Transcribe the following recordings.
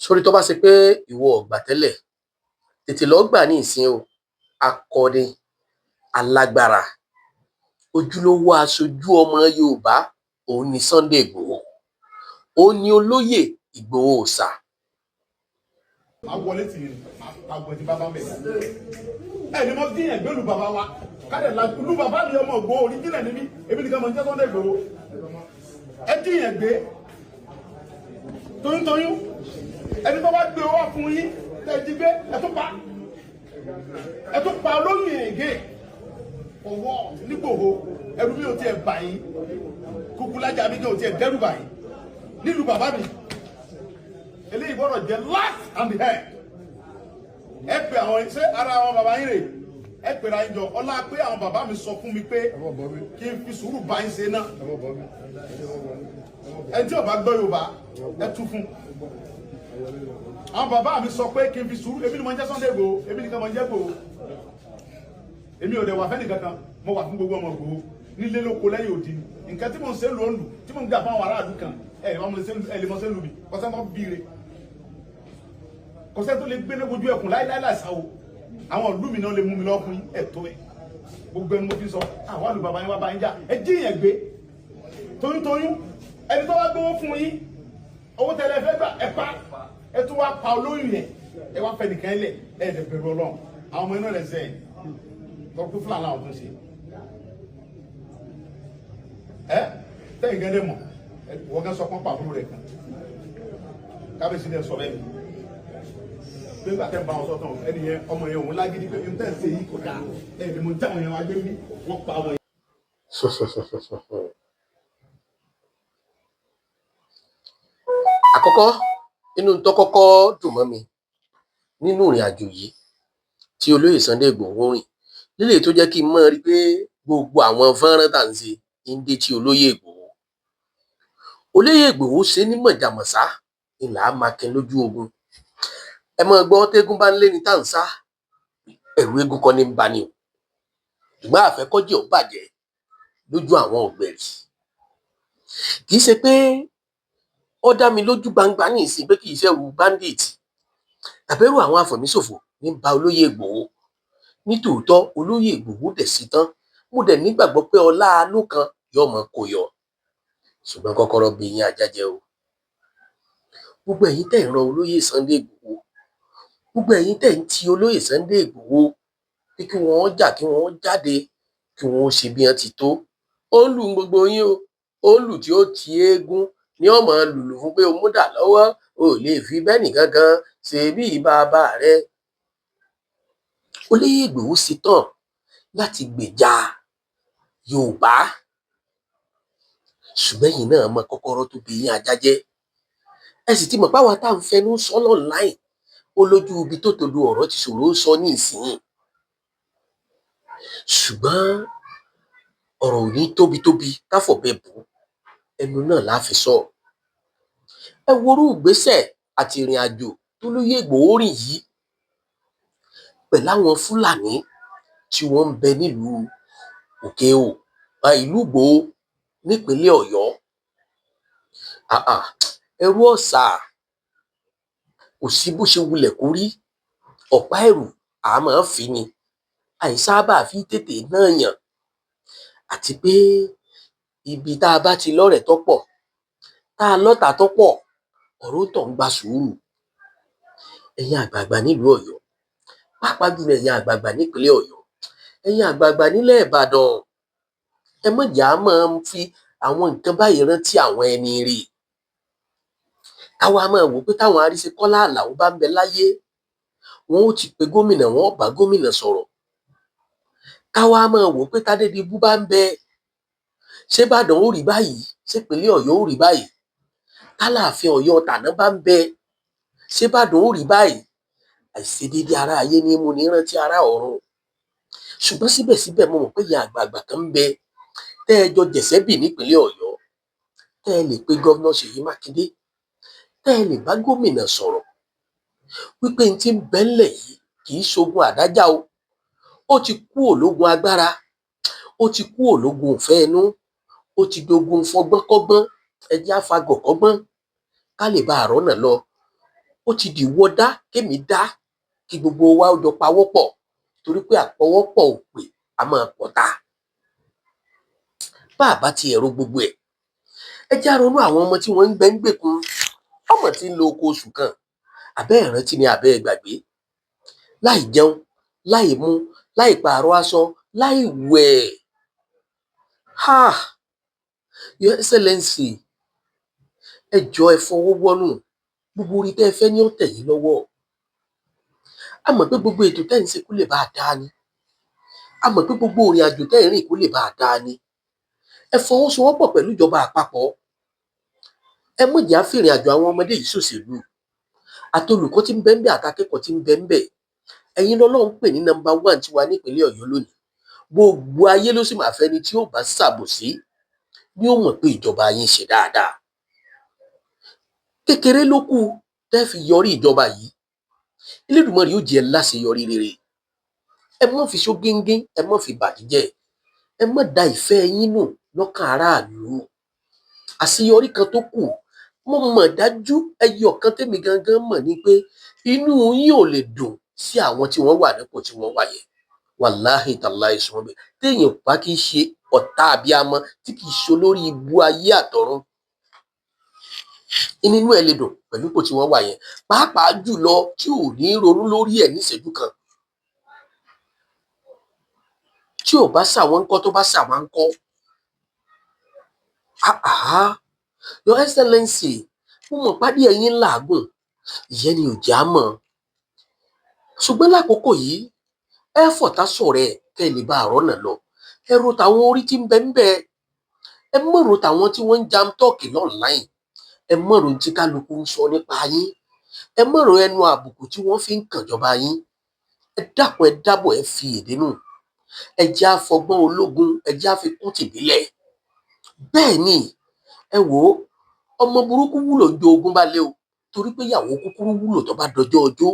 sórí tó bá ṣe pé ìwọ ọgbà tẹ́lẹ̀ tètè lọ gbà ní ìsìn o. Akọni alágbára ojúlówó aṣojú ọmọ Yorùbá òun ni Sunday Igboho, òun ni olóyè Ìgbòho Òòṣà. Wọlé tì í àgbọn tí bàbá mẹ ẹni mọ dín ẹgbẹ lu bàbá wa kádẹ la lu bàbá ni ọmọ Ìgbòho oríjìnà níbí ebi nìkan mọ ní Sunday Igboho ẹ dín ẹgbẹ toyúntoyún ẹni tó bá gbé owó fún yín tẹ jí gbé ẹ tún pa olóyè ègé ọwọ́ n'Ígbòho ẹrú mi ò tiẹ̀ bà yín Kúkúlájà mi kò tiẹ̀ dẹ́rù bà yín nílùú bàbá mi eléyìí gbọ́dọ̀ jẹ́ last and the head ẹ pè àwọn ṣé ara àwọn bàbá yín rè ẹ pèrè àyíjọ ọlá pé àwọn bàbá mi sọ fún mi pé kí n fi sùúrù bá yín ṣe náà ẹ tí ò bá gbọ́ Yorùbá ẹ tú fún àwọn bàbá mi sọ pé kí n fi sùúrù èmi ni mo ń jẹ́ Sunday Igboho èmi nìkan mo ń jẹ́ Igboho èmi ò dẹ̀ wà fẹ́ni kankan mo wà fún gbogbo ọmọ Igboho nílé lóko lẹ́yìn òdì nǹkan tí mo ń ṣe lóòlù tí mo ń gbà fún àwọn aráàlú kan ẹ lè mọ ṣe lù mí kọ́sẹ́ mọ́ bíire kọ́sẹ́ tó lè gbé ní ojú ẹkùn láíláí láìsáwò àwọn ìlú mi náà lè mú mi lọ́ọ́ fún ẹ̀tọ́ ẹ̀ gbogbo ẹni mo fi sọ àwọn àlù bàbá yín wá bá yín jà ẹ jí yẹn gbé toyúntoyún ẹni tó wá gbówó fún yín owó tẹlẹ fẹ́ gbà ẹ pa ẹ tún wá pa olóyún yẹn ẹ wá fẹ́ nìkan lẹ̀ ẹ dẹ̀ bẹ̀rù Ọlọ́run àwọn ọmọ iná rẹ̀ sẹ́yìn tọ́kú fúlàní àwọn tó ṣe ẹ tẹ́yìn gẹ́gẹ́ mọ̀ wọ́n kẹ́ sọ pọ́n pàbúrò rẹ̀ kan kábíyèsí dẹ̀ sọ bẹ́ẹ̀ pé nígbà tẹ́ ń bá wọn sọ́tàn ẹni yẹn ọmọ yẹn òun lágídí pé n tẹ́ ń ṣe yìí kò dáa ẹni mo jáwọn yẹn wá gbé mi wọ́n pa wọn. Àkọ́kọ́ nínú tó kọ́kọ́ dùn mọ́ mi nínú ìrìn àjò yìí tí olóyè Sunday Igboho rìn lílè tó jẹ́ kí n mọ̀ rí pé gbogbo àwọn fọ́nrán tà ń ṣe ń dé tí olóyè Ìgbòho ṣe ní mọ̀jàmọ̀sá ìlà mákin lójú ogun. Ẹ mọ̀ gbọ́ tégún bá ń lé ní tàǹsá ẹ̀rù eégún kọ́ ní ń bani o ṣùgbọ́n àfẹ́kọ́jẹ́ ò bàjẹ́ lójú àwọn ọ̀gbẹ̀rì. Kì í ṣe pé ó dá mi lójú gbangba ní ìsìn pé kì í ṣẹ̀rù bandit tàbẹ́rù àwọn afẹ̀míṣòfò ní ba olóyè Ìgbòho. Nítòótọ́ olóyè Ìgbòho dẹ̀ sí tán mo dẹ̀ nígbàgbọ́ pé ọlá àánú kan yóò mọ kó yọ ṣùgbọ́n kọ́kọ́rọ́ bí yín ajá jẹ́ o. Gbogbo ẹ̀yin tẹ̀ ń ran olóyè Sunday Igboho, gbogbo ẹ̀yin tẹ̀ ń ti olóyè Sunday Igboho pé kí wọ́n jà kí wọ́n jáde kí wọ́n ṣe bí wọ́n ti tó. Ó ń lù gbogbo yín o, ó ń lù tí ó ti eégún ní ọmọ lùlù fún pé o mú dà lọ́wọ́ o lè fi bẹ́ẹ̀ nìkan kan ṣe bí bàbá rẹ. Olóyè Ìgbòho ṣe tán láti gbèjà Yorùbá ṣùgbọ́n ẹ̀yin náà mọ kọ́kọ́rọ́ tó bí yín ajá jẹ́. Ẹ sì ti mọ̀ páwa tá à ń fẹnu sọ online ó lójú ibi tó tòlu ọ̀rọ̀ ti ṣòro sọ ní ìsìn ṣùgbọ́n ọ̀rọ̀ ò ní tóbi káfọ̀bẹ bò ẹnu náà la fi sọ. Ẹ worú ìgbésẹ̀ àti ìrìn àjò tó lóyè Ìgbòho rìn yìí pẹ̀lú àwọn Fúlàní tí wọ́n ń bẹ nílùú Òkè-Ò ìlú Ìgbòho nípínlẹ̀ Ọ̀yọ́. Ẹrú ọ̀sà kò sí bó ṣe wulẹ̀ kó rí ọ̀pá ẹ̀rù àmọ́ fi ni àìsábà fi tètè náà yàn àti pé ibi tá a bá ti lọ́rẹ̀ẹ́ tó pọ̀ tá a lọ́tà tó pọ̀ ọ̀rọ̀ tó ń gba sùúrù. Ẹ̀yin àgbààgbà nílùú Ọ̀yọ́ pàápàá jùlọ ẹ̀yin àgbààgbà nípínlẹ̀ Ọ̀yọ́ ẹ̀yin àgbààgbà nílẹ̀ Ìbàdàn ẹ má jà á máa fi àwọn nǹkan báyìí rántí àwọn ẹni rè. Káwa máa wò pé táwọn Arísekọ́lá Àlàó bá ń bẹ láyé wọn ó ti pe gómìnà wọn ó bá gómìnà sọ̀rọ̀. Káwa máa wò pé Tádédìbú bá ń bẹ ṣé Ìbàdàn ó rí báyìí ṣé ìpínlẹ̀ Ọ̀yọ́ ó rí báyìí. Tálààfin Ọ̀yọ́ tàná bá ń bẹ ṣé Ìbàdàn ó rí báyìí. Àìṣedéédé ara ayé ní mú ní rántí ara ọ̀run ṣùgbọ́n síbẹ̀síbẹ̀ mo mọ̀ pé ìyá àgbààgbà kan ń bẹ tẹ́ ẹ jọ jẹ̀sẹ́ bì nípínlẹ̀ Ọ̀yọ́ tẹ́ ẹ lè pe gọ́vnà Ṣèyí Mákindé tẹ́ ẹ lè bá gómìnà sọ̀rọ̀ wípé n ti ń bẹ ńlẹ̀ yìí kì í ṣogun àdájà o. Ó ti kú ológun agbára ó ti kú ológun ìfẹ́ inú ó ti dogun fọgbọ́nkọ́gbọ́n ẹ jẹ́ á fagọ̀ kọ́gbọ́n ká lè bá àrọ́nà lọ. ó ti dìwọ dá kémi dá kí gbogbo wa ó jọ pawọ́pọ̀ torí pé àpọwọ́pọ̀ òpè a máa pọ̀ ta bá a bá ti ẹ̀rọ gbogbo ẹ̀ ẹ já ronú àwọn ọmọ tí wọ́n ń gbẹ́ngbèkun ọmọ tí ń lo oko oṣù kan àbẹ́ ìrántí ni àbẹ́ ìgbàgbé láì jẹun láì mu láì pààrọ̀ aṣọ láì wẹ̀ ha Your Excellency ẹ jọ ẹ fọwọ́ wọ́nú gbogbo orí tẹ́ ẹ fẹ́ ní ọ̀tẹ̀ yìí lọ́wọ́ a mọ̀ pé gbogbo ètò tẹ́ ẹ̀ ń ṣe kó lè bá a dáa ni a mọ̀ pé gbogbo òrìn àjò tẹ́ ẹ̀ ń rìn kó lè bá a dáa ni ẹ fọwọ́sowọ́pọ̀ pẹ̀lú ìjọba àpapọ̀ ẹ mọ̀ jẹ́ àfìrìn àjò àwọn ọmọdé yìí ṣòṣèlú àtolùkọ́ tí ń bẹ ńbẹ̀ àtàkẹ́kọ̀ọ́ tí ń bẹ ńbẹ̀ ẹ̀yin lọ́lọ́run pè ní nọ́mbà 1 tiwa nípínlẹ̀ Ọ̀yọ́ lónìí gbogbo ayé ló sì máa fẹ́ ni tí ó bá ṣàbòsí ni ó mọ̀ pé ìjọba yín ṣe dáadáa kékeré ló kù tẹ́ fi yọrí ìjọba yìí Elédùmarè yóò jẹ́ láṣeyọrí rere ẹ má fi ṣógíngí ẹ má fi bàdíjẹ́ ẹ má da ìfẹ́ yín nù lọ́kàn aráàlú àṣeyọrí kan tó kù mo mọ̀ dájú ẹyọ kan tèmi gangan mọ̀ ni pé inú yín ò lè dùn sí àwọn tí wọ́n wà nípò tí wọ́n wà yẹn wàláhì tàláhì sùnmọ́ bẹ́ẹ̀ téèyàn bá kì í ṣe ọ̀tá abiyamọ tí kì í ṣe olórí ibú ayé àtọ̀run inú ẹ lè dùn pẹ̀lú ipò tí wọ́n wà yẹn pàápàá jùlọ tí ò ní ronú lórí ẹ̀ níṣẹ́jú kan tí ò bá ṣàwọn ńkọ́ tó bá ṣàwọn ńkọ́ Your Excellency mo mọ̀ pádé ẹ̀yin làágùn ìyẹn ni ò já mọ̀ ṣùgbọ́n lákòókò yìí ẹ fọ̀tá sọ̀rọ̀ ẹ̀ kẹ́ ẹ lè bá àrọ́ náà lọ ẹ ro tàwọn orí tí ń bẹ ń bẹ ẹ mọ̀ ro tàwọn tí wọ́n ń jam tọ́ọ̀kì lọ́nláìn ẹ mọ̀ ro tí kálukú ń sọ nípa yín ẹ mọ̀ ro ẹnu àbùkù tí wọ́n fi ń kànjọba yín ẹ dákun ẹ dábọ̀ ẹ fi èdè nù ẹ jẹ́ àfọgbọ́n ológun ẹ jẹ́ àfikún tìbílẹ̀ bẹ́ẹ̀ ni ẹ wò ó ọmọ burúkú wúlò ju ogun bá lé o torí pé ìyàwó kúkúrú wúlò tó bá dọjọ́ ọjọ́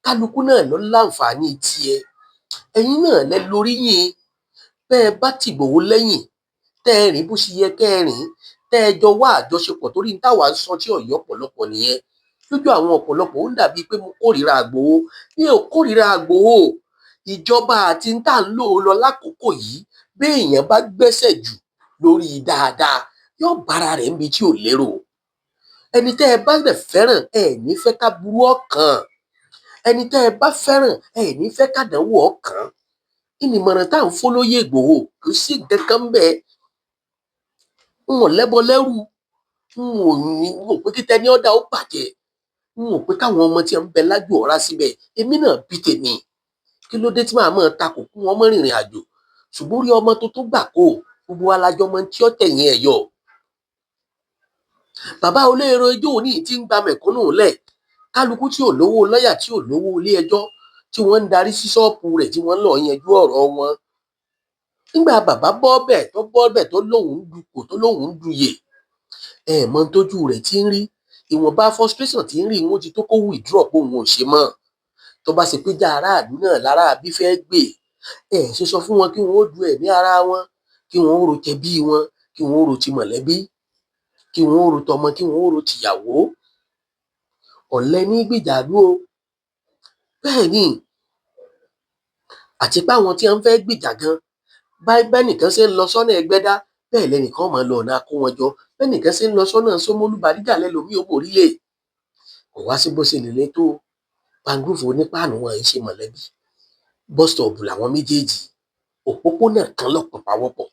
kálukú náà lọ láǹfààní tiẹ̀ ẹ̀yin náà lẹ lórí yín bẹ́ẹ̀ bá tìgbòho lẹ́yìn tẹ́ ẹ rìn bó ṣe yẹ kẹ́ ẹ rìn tẹ́ ẹ jọ wá àjọṣepọ̀ torí táwa ń sọ tí Ọ̀yọ́ ọ̀pọ̀lọpọ̀ nìyẹn lójú àwọn ọ̀pọ̀lọpọ̀ ó ń dàbí pé mo kórìíra Ìgbòho mi ò kórìíra Ìgbòho ìjọba àti ń tà ń lò ó lọ lákòókò yìí bí èèyàn bá gbẹ́sẹ̀ jù lórí dáadáa yóò bára rẹ̀ níbi tí ò lérò ẹni tẹ́ ẹ bá dẹ̀ fẹ́ràn ẹ ní fẹ́ ká burú ọkàn ẹni tẹ́ ẹ bá fẹ́ràn ẹ ní fẹ́ ká dánwò ọkàn ìnìmọ̀ràn tá à ń fólóyè Ìgbòho kò sí kankan bẹ́ẹ̀ n ò lẹ́bọ lẹ́rù n ò pé kí tẹni ọ̀dà ó bàjẹ́ n ò pé káwọn ọmọ tí ń bẹ lájò ọ̀rá síbẹ̀ èmi náà bí tèmi kí ló dé tí màá máa takò kún wọn mọ́ rìnrìn àjò ṣùgbọ́n orí ọmọ tó tó gbà kó gbogbo alájọ ọmọ tí ó tẹ̀yìn ẹ̀ yọ bàbá olóyèrò ijó òní tí ń gba mẹ̀kúnnù lẹ̀ kálukú tí ò lówó lọ́yà tí ò lówó ilé ẹjọ́ tí wọ́n ń darí sí ṣọ́ọ̀pù rẹ̀ tí wọ́n lọ yanjú ọ̀rọ̀ wọn nígbà bàbá bọ́ bẹ̀ tó lóun ń dupò tó lóun ń duyè ẹ mọ tójú rẹ̀ tí ń rí ìwọ̀nba frustration tí ń rí wọn ti tó kó withdraw pé òun ò ṣe mọ́ tó bá ṣe pé já aráàlú náà lára àbí fẹ́ gbé ẹ ṣe sọ fún wọn kí wọn ó du ẹ̀mí ara wọn kí wọn ó ro tẹbí wọn kí wọn ó ro ti mọ̀lẹ́bí kí wọn ó ro tọmọ kí wọn ó ro tìyàwó ọ̀lẹ ní gbìjàdú o bẹ́ẹ̀ ni àti pé àwọn tí wọn fẹ́ gbìjà gan bẹ́ẹ̀ nìkan ṣe ń lọ sọ́nà Ẹgbẹ́dá bẹ́ẹ̀ lẹ́nìkan máa lọ ọ̀nà Akówọnjọ bẹ́ẹ̀ nìkan ṣe ń lọ sọ́nà Ṣómólú Bàrígà lẹ́lòmíì ó borí lè kò wá sí bó ṣe lè lé tó pangúfù onípàànù wọn ń ṣe mọ̀lẹ́bí bọ́stọ̀ọ̀bù làwọn méjèèjì òpópónà kan lọ́pọ̀ pawọ́pọ̀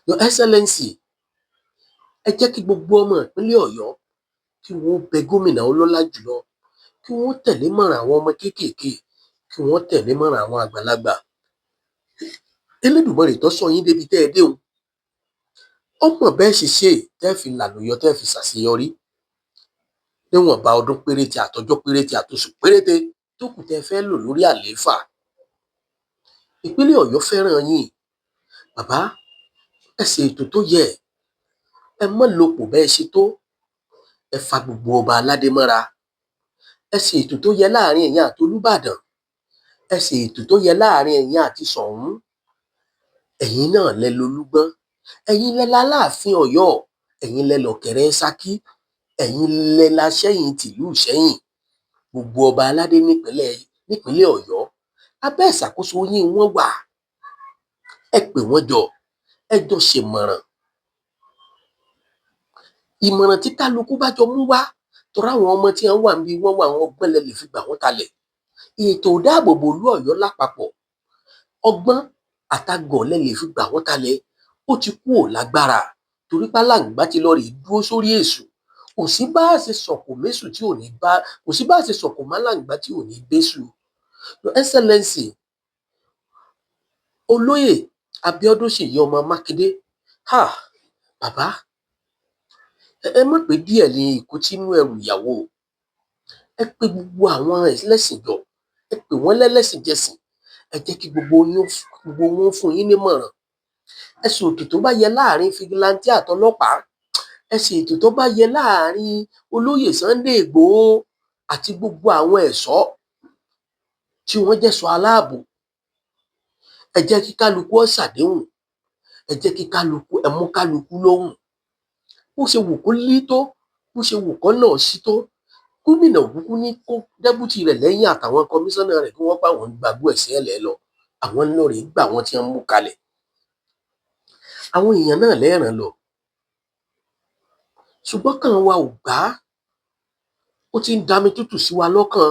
Your Excellency ẹ jẹ́ kí gbogbo ọmọ ìpínlẹ̀ Ọ̀yọ́ kí wọ́n bẹ gómìnà ọlọ́lá jùlọ kí wọ́n tẹ̀lé mọ̀ràn àwọn ọmọ kéékèèké kí wọ́n tẹ̀lé mọ̀ràn àwọn àgbàlagbà Elédùmarè tó sọ yín débi tẹ́ ẹ dé o ọmọ bẹ́ẹ̀ ṣe ṣe tẹ́ fi làlùyọ tẹ́ fi ṣàṣeyọrí níwọ̀nba ọdún péréte àtọjọ́ péréte àtòṣù péréte tó kù tẹ́ fẹ́ lò lórí àlééfà ìpínlẹ̀ Ọ̀yọ́ fẹ́ràn yín bàbá ẹ ṣe ètò tó yẹ ẹ mọ́ lòpọ̀ bẹ́ẹ̀ ṣe tó ẹ fa gbogbo ọba aládé mọ́ra ẹ ṣe ètò tó yẹ láàrin ẹ̀yin àti Olúbàdàn ẹ ṣe ètò tó yẹ láàrin ẹ̀yin àti Ṣọ̀ún ẹ̀yin náà lẹ lolúgbọ́n ẹ̀yin lẹ láláàfin Ọ̀yọ́ ẹ̀yin lẹ lọ̀kẹ̀rẹ̀ Ṣakí ẹ̀yin lẹ la Ṣẹ́yìn tìlú Ìṣẹ́yìn, gbogbo ọba aládé nípínlẹ̀ Ọ̀yọ́ abẹ́ ìṣàkóso yín wọ́n wà. Ẹ pè wọ́n jọ, ẹ jọ ṣèmọ̀ràn. Ìmọ̀ràn tí kálukú bá jọ mú wá, torí àwọn ọmọ tí wọ́n wà níbi wọ́n wà àwọn ọgbọ́n lẹ lè fi gbà wọ́n kalẹ̀. Ètò ìdáàbòbò ìlú Ọ̀yọ́ lápapọ̀, ọgbọ́n àtagọ̀ lẹ lè fi gbà wọ́n kalẹ̀. Ó ti kú ò lágbára torí pálàǹgbá ti lọ rè dúró sórí èṣù. Kò sí bá a ṣe sọ̀kò méṣù tí ò ní bá, kò sí bá a ṣe sọ̀kò málàǹgbá tí ò ní bẹ́ṣù. Your Excellency Olóyè Abíọ́dún Ṣèyí ọmọ Mákindé, bàbá ẹ mọ̀ pé díẹ̀ ni ìkó tínú ẹrù ìyàwó. Ẹ pé gbogbo àwọn ẹlẹ́sìn jọ, ẹ pè wọ́n lẹ́lẹ́sìn jẹsìn, ẹ jẹ́ kí gbogbo wọn fún yín nímọ̀ràn. Ẹ ṣe ètò tó bá yẹ láàrin fìgìláńtì àtọlọ́pàá, ẹ ṣe ètò tó bá yẹ láàrin olóyè Sunday Ìgbòho àti gbogbo àwọn ẹ̀ṣọ́ tí wọ́n jẹ́ṣọ́ aláàbò. Ẹ jẹ́ kí kálukú ó ṣàdéhùn, ẹ jẹ́ kí kálukú ẹ mú kálukú lóhùn. Bó ṣe wù kó lé tó, bó ṣe wù kó náà sí tó, gómìnà òkúkú ní kó dẹ́bùtì rẹ̀ lẹ́yìn àtàwọn kọmíṣánná rẹ̀ kí wọ́n bá wọn gbàgbó ẹ̀sìn ẹ̀lẹ́ lọ. Àwọn náà rèé gbà wọ́n tí wọ́n mú kalẹ̀. Àwọn èèyàn náà lẹ́ràn lọ. Ṣùgbọ́n kàn wa ò gbà á. Ó ti ń dami tútù sí wa lọ́kàn.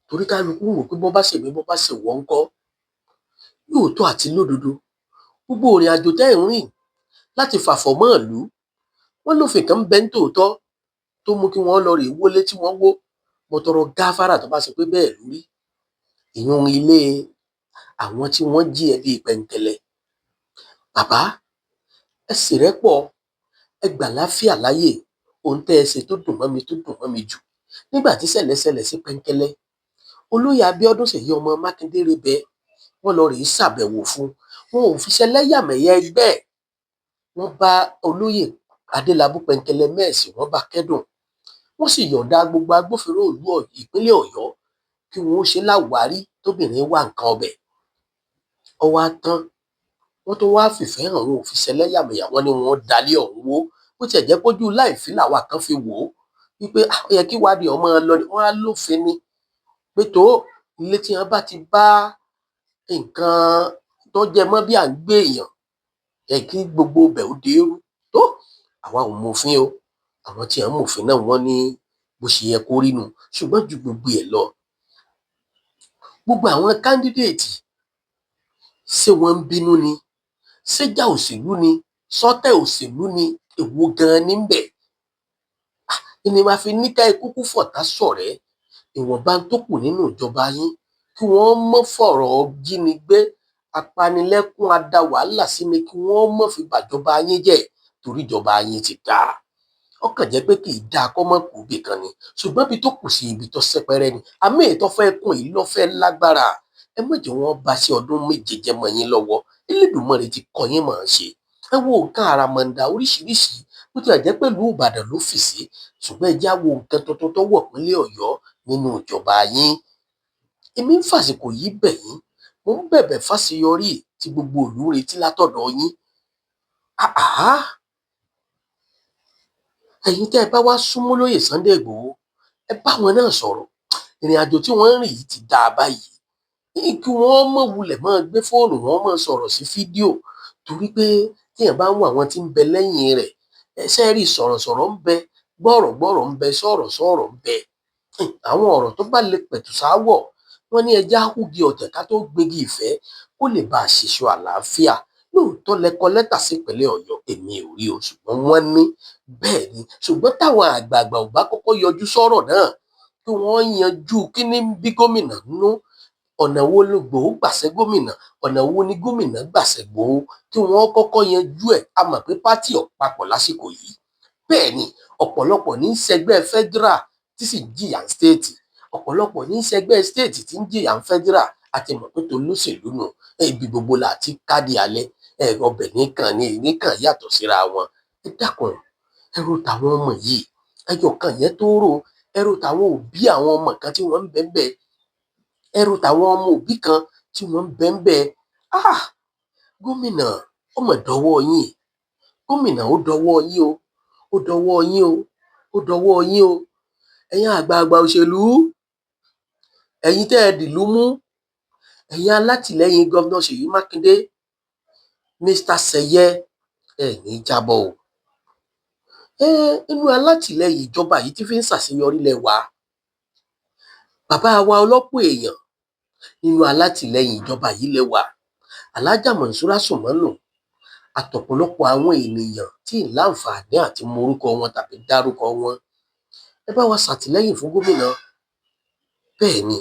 Torí kálukú wò pé bọ́ bá ṣèmi bọ́ bá ṣèwọ́ ńkọ́. Lóòótọ́ àti lódodo, gbogbo ìrìn àjò tẹ́ ẹ̀ ń rìn láti fàfọ̀mọ́ ìlú, wọ́n lófin kan bẹ ń tòótọ́ tó mú kí wọ́n lọ rè wọlé tí wọ́n wó. Mo tọrọ gáfárà tó bá ṣe pé bẹ́ẹ̀ lórí. Ìyún ilé àwọn tí wọ́n jí ẹbí Pẹ̀ǹkẹ̀lẹ̀. Bàbá ẹ sì rẹ́pọ̀, ẹ gbà láfíà láyè. Ohun tẹ́ ẹ ṣe tó dùn mọ́ mi jù nígbà tí ṣẹlẹ̀ sí Pẹ̀ǹkẹ̀lẹ̀. Olóyè Abíọ́dún Ṣèyí ọmọ Mákindé rebẹ̀, wọ́n lọ rèé ṣàbẹ̀wò fún. Wọn ò fi ṣẹlẹ́yàmẹ̀yà ẹgbẹ́. Wọ́n bá olóyè Adélabú Pẹ̀ǹkẹ̀lẹ̀ Mẹ́ẹ̀sì, wọ́n bá kẹ́dùn. Wọ́n sì yọ̀ǹda gbogbo agbófinró ìlú ìpínlẹ̀ Ọ̀yọ́ kí wọ́n ó ṣe láwárí tóbìnrin wá nǹkan ọbẹ̀. Ọwọ́ á tán, wọ́n tó wá fìfẹ́ hàn, wọn ò fi ṣẹlẹ́yàmẹ̀yà, wọ́n ní wọ́n dalé ọ̀hún wó. Bó tiẹ̀ jẹ́ pójú láìfí làwa kan fi wò ó wípé ó yẹ kí ìwádìí ọmọ lọ ni. Wọ́n á lófin ni pé tó ilé tí wọ́n bá ti bá nǹkan tó jẹ mọ́ bí à ń gbé èèyàn, ẹ kí gbogbo bẹ̀ ó dérú. Tó àwa ò mọ̀fin o, àwọn tí à ń mọ̀fin náà wọ́n ní bó ṣe yẹ kó rí nu. Ṣùgbọ́n ju gbogbo ẹ̀ lọ, gbogbo àwọn kándídéètì, ṣé wọ́n ń bínú ni? Ṣéjà òṣèlú ni? Sọ́tẹ̀ òṣèlú ni? Èwo gan-an níbẹ̀? Ìní máa fi ní ká ikúkú fọ̀tá ṣọ̀rẹ́. Ìwọ̀nba tó kù nínú ìjọba yín kí wọ́n mọ́ fọ̀rọ̀ jínigbé, apanilẹ́kún, ada wàhálà sí ni kí wọ́n mọ́ fi bàjọba yín jẹ́ torí ìjọba yín ti dáa. Ó kàn jẹ́ pé kì í dáa kọ́ mọ́ kù ibì kan ni. Ṣùgbọ́n ibi tó kù sí ibi tó sẹpẹrẹ ni. Àmì ètò fẹ́ kún yìí lọ́fẹ́ lágbára. Ẹ má jẹ́ wọ́n bá sí ọdún méje jẹ́ mọ́ yín lọ́wọ́. Elédùmarè ti kọ́ yín mọ̀ ọ́n ṣe. Ẹ wo nǹkan àràmọ̀ǹdà oríṣiríṣi bó tilẹ̀ jẹ́ pẹ̀lú Ìbàdàn ló fì sí. Ṣùgbọ́n ẹ já wo nǹkan tuntun tó wọ̀ pínlẹ̀ Ọ̀yọ́ nínú ìjọba yín. Èmi ń fàsìkò yìí bẹ̀ yín. Mo ń bẹ̀bẹ̀ fáṣeyọrí tí gbogbo ìlú retí látọ̀dọ̀ yín. Ẹ̀yin tẹ́ ẹ bá wá súnmọ́ lóyè Sunday Ìgbòho, ẹ bá wọn náà sọ̀rọ̀. Ìrìn àjò tí wọ́n ń rìn yìí ti dáa báyìí. Kí wọ́n mọ̀ wulẹ̀ máa gbé fóònù wọn máa sọ̀rọ̀ sí fídíò torí pé téèyàn bá ń wo àwọn tí ń bẹ lẹ́yìn rẹ̀, ẹṣẹ́ rí sọ̀rọ̀sọ̀rọ̀ ń bẹ, gbọ́rọ̀gbọ́rọ̀ ń bẹ, sọ̀rọ̀sọ̀rọ̀ ń bẹ. Àwọn ọ̀rọ̀ tó bá lè pẹ̀tù sáwọ̀, wọ́n ní ẹja húgi ọ̀tẹ̀ ká tó gbégi ìfẹ́ kó lè bá a ṣèṣọ àlàáfíà. Lóòótọ́ lẹ kọ lẹ́tà sí ìpínlẹ̀ Ọ̀yọ́, èmi ò rí o, ṣùgbọ́n wọ́n ní bẹ́ẹ̀ ni. Ṣùgbọ́n táwọn àgbààgbà ò bá kọ́kọ́ yọjú sọ̀rọ̀ náà kí wọ́n yanjú kí ní bí gómìnà nínú, ọ̀nà wo ló Ìgbòho gbàṣẹ gómìnà, ọ̀nà wo ni gómìnà gbàṣẹ Ìgbòho, kí wọ́n kọ́kọ́ yanjú ẹ̀. A mọ̀ pé pátì ò papọ̀ lásìkò yìí. Bẹ́ẹ̀ ni ọ̀pọ̀lọpọ̀ ní í ṣẹgbẹ́ federal tí sì ń jìyà ń stéètì, ọ̀pọ̀lọpọ̀ ní í ṣẹgbẹ́ stéètì tí ń jìyà ń federal. Àti mọ̀ pé tó lóṣèlú nù, ibi gbogbo là ti káàdì alẹ́, ọbẹ̀ nìkan yàtọ̀ síra wọn. Ẹ dákun, ẹ ro tàwọn ọmọ yìí, ẹyọ kan yẹn tó rò. Ẹ ro tàwọn òbí àwọn ọmọ kan tí wọ́n ń bẹ ńbẹ̀. Ẹ ro tàwọn ọmọ òbí kan tí wọ́n ń bẹ ńbẹ̀. Gómìnà ó mà dọwọ́ yín, gómìnà ó dọwọ́ yín o, ó dọwọ́ yín o. ó dọwọ́ yín o ẹ̀yin àgbààgbà òṣèlú, ẹ̀yin tẹ́ ẹ dìlú mú, ẹ̀yin alátìlẹ́yìn gómìnà Ṣèyí Mákindé, Mr. Seye, ẹ ní jábọ́ o. Inú alátìlẹ́yìn ìjọba yìí tí fi ń ṣàṣeyọrí lẹ́wà, bàbá wa ọlọ́pọ̀ èèyàn nínú alátìlẹ́yìn ìjọba yìí lẹ́wà, Alhaja Monsura Sumonu àtọ̀pọ̀lọpọ̀ àwọn ènìyàn tí ì láǹfààní àti morúkọ wọn tàbí dárúkọ wọn. Ẹ bá wa ṣàtìlẹ́yìn fún gómìnà. Bẹ́ẹ̀ ni,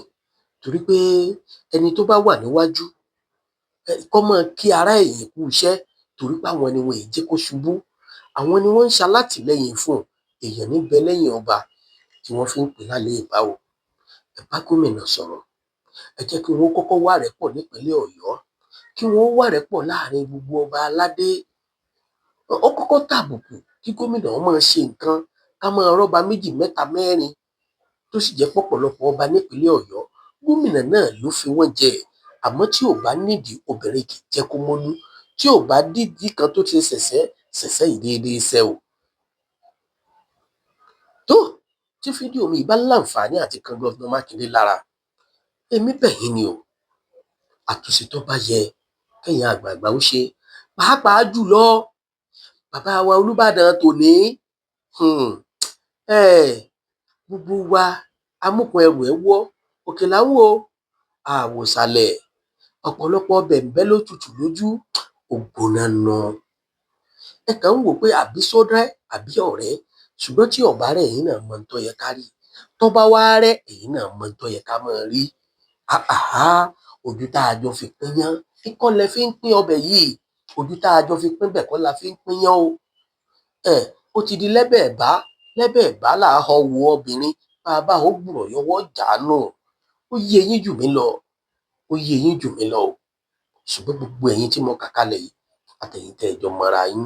torí pé ẹni tó bá wà níwájú kó máa kí ará ẹ̀yìn kú iṣẹ́, torí pé àwọn ni wọn èyí jẹ́ kó ṣubú, àwọn ni wọ́n ń ṣalátìlẹ́yìn fún èèyàn níbẹ̀ lẹ́yìn ọba tí wọ́n fi ń pè lálẹ́ ìbá o. Ẹ bá gómìnà sọ̀rọ̀, ẹ jẹ́ kí wọ́n kọ́kọ́ wà rẹ́pọ̀ nípínlẹ̀ Ọ̀yọ́, kí wọ́n wà rẹ́pọ̀ láàrin gbogbo ọba aládé. Ó kọ́kọ́ tàbùkù kí gómìnà máa ṣe nǹkan ká máa rọ́ba méjì mẹ́ta mẹ́rin tó sì jẹ́ pọ̀pọ̀lọpọ̀ ọba nípínlẹ̀ Ọ̀yọ́ gómìnà náà ló fi wọ́n jẹ. Àmọ́ tí ò bá nídìí obìnrin kì í jẹ́ kó mọ́lú, tí ò bá dídí kan tó ti ṣẹ̀ṣẹ̀ ìdéédéé iṣẹ́ o. Tó tí fídíò mi bá láǹfààní àti kan gómìnà Mákindé lára, èmi bẹ̀ yín ni o, àtúnṣe tó bá yẹ kẹ́yìn àgbààgbà ó ṣe, pàápàá jùlọ bàbá wa Olúbàdàn tòní, gbogbo wa amúkun ẹrù ẹ wọ́ òkè láwọ̀ àwòsàlẹ̀, ọ̀pọ̀lọpọ̀ bẹ̀m̀bẹ́ ló tutù lójú ògbóná nà. Ẹ kàn ń wò pé àbí sọ́dẹ́ àbí ọ̀rẹ́, ṣùgbọ́n tí ọ̀bá rẹ̀ ẹ̀yin náà mọ̀ ń tó yẹ ká rí, tó bá wá rẹ̀ ẹ̀yin náà mọ̀ ń tó yẹ ká máa rí. Ojú tá a jọ fi pín yán kíkọ́ lẹ fi ń pín ọbẹ̀ yìí, ojú tá a jọ fi pín bẹ̀ kọ́ la fi ń pín yán o. Ó ti di lẹ́bẹ̀ẹ́bá là á họ wo obìnrin, bá a bá ó gbùrọ̀ yọwọ́ jàánù. Ó yé yín jù mí lọ, ó yé yín jù mí lọ o. Ṣùgbọ́n gbogbo ẹ̀yin tí mo kà kalẹ̀ yìí àtẹ̀yìn tẹ́ ẹ jọ mọ́ra yín,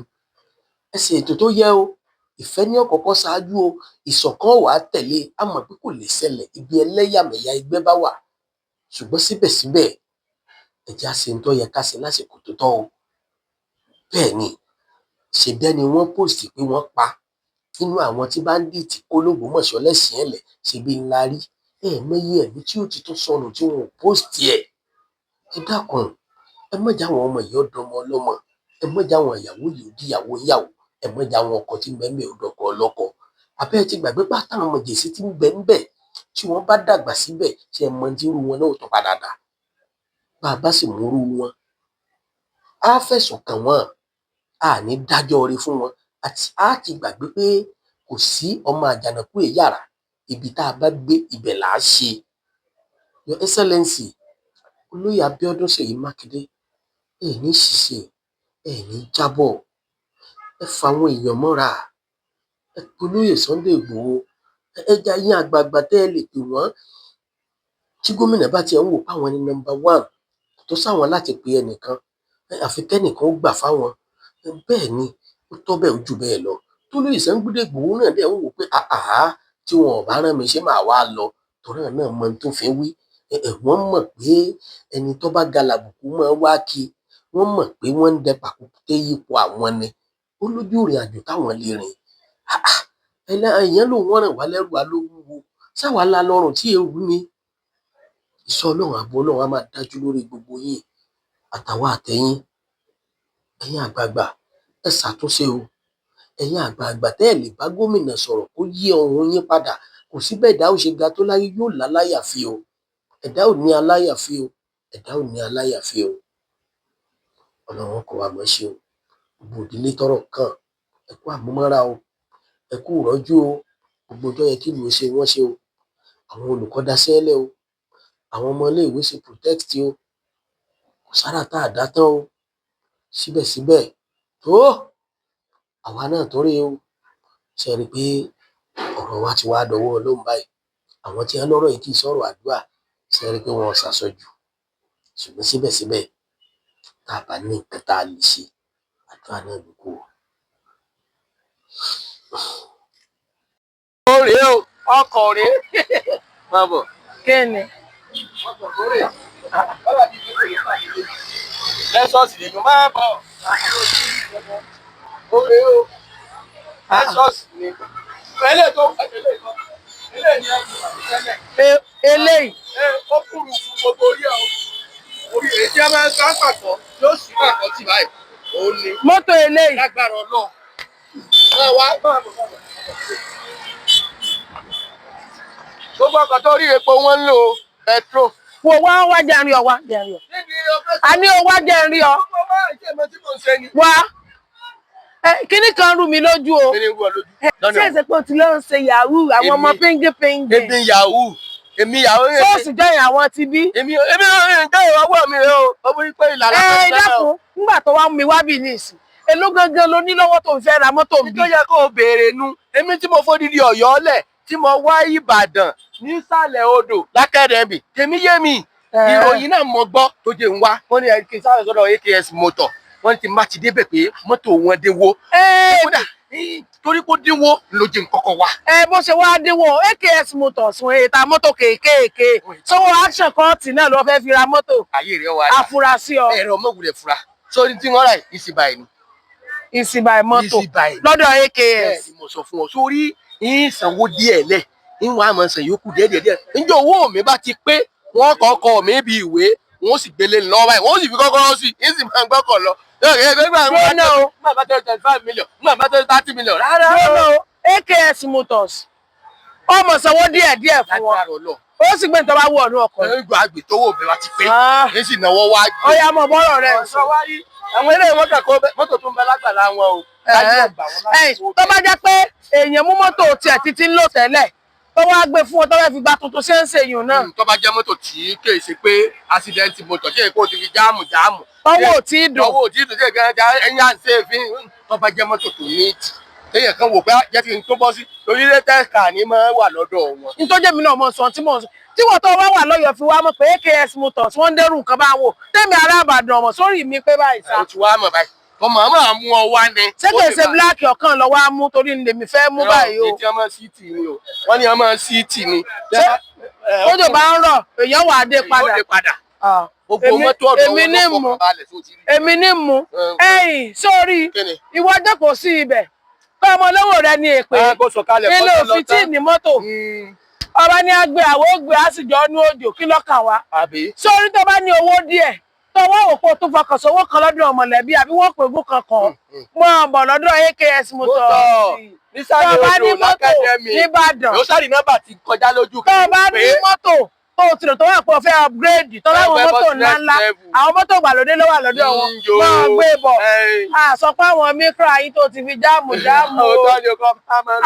ẹ ṣe ètò tó yẹ o. Ìfẹ́ ní ọ̀kọ̀ọ̀kan ṣáájú o, ìṣọ̀kan wà á tẹ̀lé. A mọ̀ pé kò lè ṣẹlẹ̀ ibi ẹlẹ́yàmẹ̀yà ẹgbẹ́ bá wà, ṣùgbọ́n síbẹ̀síbẹ̀ ẹ jẹ́ á ṣe ń tó yẹ ká ṣe lásìkò tó tọ́ o. Bẹ́ẹ̀ ni, ṣe bẹ́ẹ̀ ni wọ́n post pé wọ́n pa nínú àwọn tí bandit kó l'Ógbómọ̀ṣọ́ lẹ́sìn ẹ̀lẹ̀ ṣe bí ńlá rí. Mẹ́yẹ ẹ̀mí tí ó ti tó sọnù tí wọn ò post ẹ̀. Ẹ dákun, ẹ má jẹ́ àwọn ọmọ yìí ọ̀dọ́mọ ọlọ́mọ, ẹ má jẹ́ àwọn ìyàwó yìí ó díyàwó yàwó, ẹ má jẹ́ àwọn ọkọ tí mẹ́mẹ́ ọ̀dọ́kọ ọlọ́kọ. Àbẹ́ ẹ ti gbàgbé pátá àwọn ọmọ jèsí tí ń bẹ ńbẹ̀ tí wọ́n bá dàgbà síbẹ̀ tí ẹ mọ tí irú wọn náà tó padà dà. Bá a bá sì mú irú wọn, á fẹ̀sùn kàn wọ́n, a ní dájọ́ orí fún wọn, àti á ti gbàgbé pé kò sí ọmọ àjànàkú èyàrá, ibi tá a bá gbé ibẹ̀ là á ṣe. Your Excellency Olóyè Abíọ́dún Ṣèyí Mákindé, ẹ ní ṣìṣe, ẹ ní jábọ̀, ẹ fa àwọn èèyàn mọ́ra, ẹ pe Olóyè Sunday Ìgbòho, ẹ jẹ́ yín àgbààgbà tẹ́ ẹ lè pè wọ́n. Tí gómìnà bá tiẹ̀ ń wò páwọn ní number 1 tó sáwọn láti pe ẹnìkan, àfi kẹ́nìkan ó gbà fáwọn. Bẹ́ẹ̀ ni, ó tọ́ bẹ́ẹ̀ ó jù bẹ́ẹ̀ lọ. Tolóyè Sunday Ìgbòho náà dẹ̀ ń wò pé tí wọn ò bá rán mi ṣé màá wá lọ, torí náà mọ tó fi wí. Wọ́n mọ̀ pé ẹni tó bá galàbùkù máa wá kí, wọ́n mọ̀ pé wọ́n ń dẹ pàkúté yípo àwọn ni. Ó lójú ìrìn àjò táwọn lè rìn. Èèyàn lòun wọ́n ràn wá lẹ́rù alówúwo, sáwà la lọ́rùn tí ewu ni. Ìṣọ́ Ọlọ́run ààbò Ọlọ́run á máa dájú lórí gbogbo yín àtàwọn àtẹ̀yìn. Ẹ̀yin àgbààgbà ẹ ṣàtúnṣe o. Ẹ̀yin àgbààgbà tẹ́ ẹ lè bá gómìnà sọ̀rọ̀ kó yí ọ̀run yín padà. Kò sí bẹ́ẹ̀ ẹ̀dá ò ṣe ga tó láyé, yóò láláyàfi o. Ẹ̀dá ò ní aláyàfi o. Ẹ̀dá ò ní aláyàfi o. Ọlọ́run kò wá mọ́ ṣe o. Gbogbo ìdílé tọ́rọ̀ kàn, ẹ kú àmúmọ́ra o, ẹ kú ìrọ́jú o. Gbogbo tó yẹ kí ìlú ṣe wọ́n ṣe o. Àwọn olùkọ́ daṣẹ́lẹ̀ o. Àwọn ọmọ iléèwé ṣe protect o. Kò sára tá a dá tán o. Síbẹ̀síbẹ̀ tó àwa náà tó rí o. Ṣe rí i pé ọ̀rọ̀ wa ti wá dọwọ́ Ọlọ́run báyìí. Àwọn tí wọ́n lọ́rọ̀ yìí kì í sọ̀rọ̀ àdúrà, ṣe rí i pé wọ́n ṣàṣọjù. Ṣùgbọ́n síbẹ̀síbẹ̀ tá a bá ní nǹkan tá a lè ṣe, àdúrà náà ló kù o. Ó rèé o, ọkọ̀ rèé. Má bọ̀. Kí ni? Ọkọ̀ tó rèé. Bọ́lá ti fi pèlè pàdé. Lẹ́sọ̀ọ̀sì nìkan máa bọ̀. Ó rèé o. Lẹ́sọ̀ọ̀sì ni. eléyìí tó eléyìí ni eléyìí ó kúrú fún gbogbo orí àwọn orí èyí tí a máa ń sá pàtó yóò sì pàtó tì báyìí òun ni mọ́tò eléyìí lágbára Ọlọ́run. Gbogbo ọkọ̀ tó rí epo wọn ń lò petrol. wo wá jẹrin ọ wá jẹrin ọ a ní o wá jẹrin ọ wá kíní kan rú mi lójú o ṣé ẹsẹ pé o ti lọ ń ṣe yahoo àwọn ọmọ píngípíngì èmi yahoo ṣọ́ọ̀ṣì jọyìn àwọn ti bí. èmi jẹ́ ìwọ́wọ́ mi rẹ o ó bí pé ìlànà ẹ dákun nígbà tó wá mú mi wá bì ní ìsìn èló gangan ló ní lọ́wọ́ tó ń fẹ́ ra mọ́tò mi. tó yẹ kó o béèrè nu èmi tí mo fòdìdí Ọ̀yọ́ lẹ̀ tí mo wá Ìbàdàn nísàlẹ̀ odò lákẹ́rẹ́bì tèmi yé mi ìròyìn náà mo gbọ́ tó jẹ́ ń wá wọ́n ní kí n sáré sọ́dọ̀ AKS motor wọ́n ti má ti débẹ̀ pé mọ́tò wọn dínwó kódà torí kó dínwó ló jẹ́ nkọ́kọ́ wá. bó ṣe wá dínwó AKS motors fún ètà mọ́tò kéékèèké sọ́wọ́ action kọ́ọ̀tì náà ló fẹ́ fi ra mọ́tò ayé rẹ̀ wá àfúrásì ọ. ẹ̀rọ mọ̀gùlẹ̀ fura sórí tí wọ́n rà ìsìbàì ni. ìsìbàì mọ́tò lọ́dọ̀ AKS. bẹ́ẹ̀ ni mo sọ fún ọ sórí ìsanwó díẹ̀ lẹ̀ ìwọ̀n àmọ́ sàn yòókù díẹ̀ níjọ́ owó mi bá ti pé wọ́n kọ́kọ́ mi bí ìwé wọ́n sì gbélé lọ́wọ́ báyìí wọ́n sì fi kọ́kọ́rọ́ sí i sì máa gbọ́kọ̀ lọ. Má bá tẹ 25 million má bá tẹ 30 million rárá. AKS motors ọmọ sanwó díẹ̀ fún wọn ó sì gbé nítorí wọ ọdún ọkọ. ìgbà àgbè tówó mi wá ti pé èyí sì náwó wá. ó yá mọ bọ́rọ̀ rẹ̀ sọ wá rí àwọn eré wọn kàkó mọ́tò tó ń bẹ lágbàlá wọn o. tó bá jẹ́ pé èèyàn mú mọ́tò tiẹ̀ títí ń lò tẹ́lẹ̀ tó wá gbé fún ọ tó fẹ́ fi gba tuntun ṣe ń ṣe yùn náà. tó bá jẹ́ mọ́tò tí kì í ṣe pé accident mọ́tò tí èkó ti fi jáàmù. ọwọ́ ò tí ì dùn. ọwọ́ ò tí ì dùn sí ẹ̀gán ẹ̀yìn à ń ṣe èéfín tó bá jẹ́ mọ́tò tó ní ìtì téèyàn kan wò pé jẹ́ kí n tó bọ́ sí orílẹ̀ tẹ́ẹ̀kà ní máa wà lọ́dọ̀ wọn. nítorí mi náà mọ̀ sọ tí mò ń sọ tí wọ́n tó wá wà lọ́yọ̀ fi wá mọ̀ pé AKS motors wọ́n ń dẹ́rù nǹkan bá wò tẹ́mi arábàdàn ọmọ sórí mi pé báyìí sá. ó ti wá mọ̀ báyìí ọmọ àmọ́ mú ọ wá ni. ṣé kò ṣe bíláàkì ọ̀kan lọ wá mú torí ní lèmi fẹ́ mú báyìí o. ètí ọmọ síìtì ni o wọ́n ní ọmọ síìtì ni. tójò bá ń rọ̀ èèyàn wà á dé padà. èmi ní mú ẹ̀yìn sórí ìwọ jókòó sí ibẹ̀ kọ́ ọmọ olówó rẹ ní èpè ilé òfin tí ní mọ́tò ọba ní agbé àwọn ògbé àsìjọ ní òjò kí lọ́kàn wá sórí tó bá ní owó díẹ̀ tọwọ́ òpó tó fọkàn sówó kan lọ́dún ọmọlẹ́bí àbí wọ́n pè gún kankan mọ́ ọ̀bọ̀ lọ́dọ̀ AKS motors tọba ní mọ́tò nìbàdàn lọ́sàrì nọ́mbà ti kọjá lójú tọba ní mọ́tò tó tìrò tó wà pé ó fẹ́ upgrade tó láwọn mọ́tò ńláńlá àwọn mọ́tò gbàlódé ló wà lọ́dọ̀ wọn máa gbé bọ̀ sọ pé àwọn micra yìí tó ti fi jáàmù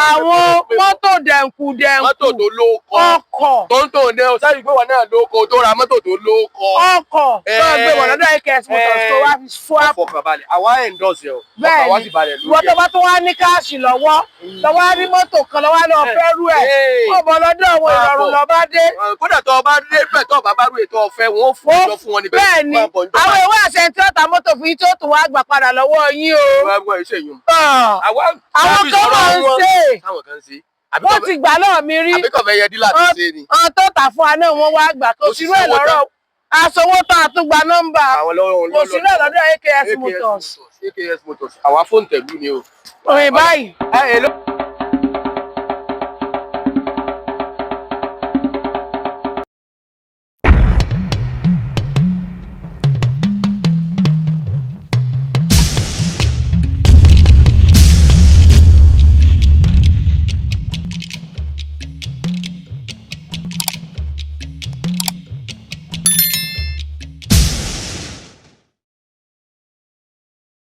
àwọn mọ́tò dẹ̀nkù mọ́tò tó lóko ọkọ̀ tó ń tò ní o sáré pé wọn náà lóko tó ra mọ́tò tó lóko ọkọ̀ tó gbé bọ̀ lọ́dọ̀ AKS motors tó wá fi swap. ọfọkànbalẹ̀ àwa endorse ẹ o bẹ́ẹ̀ni wọ́n tó bá tó wá ní káàṣì lọ́wọ́ lọ́wọ́ rí mọ́tò kan lọ́wọ́ lọ fẹ́rú ẹ̀ ọ̀bọ̀ lọ́dọ̀ àwọn ìrọ̀rùn lọ́ba dé. kódà tó bá dé bẹ́ẹ̀ tó bá rú ètò ọ̀fẹ́ wọn ó fún ìjọ fún wọn níbẹ̀. bẹ́ẹ̀ni àwọn ìwé àṣẹ tí ó ta mọ́tò fún yín tí ó tún wá gbà padà lọ́wọ́ yín o. àwọn kan máa ń ṣe wọ́n ti gbà lọ́wọ́ mi rí ọ̀n tó tà fún wa náà wọ́n wá gbà kò sí rẹ̀ lọ́rọ̀ aṣọwó tó àtúgbà nọ́mbà kò sí rẹ̀ lọ́dọ̀ AKS motors. AKS motors àwa fóònù tẹ̀lú ni o. òyìn báyìí.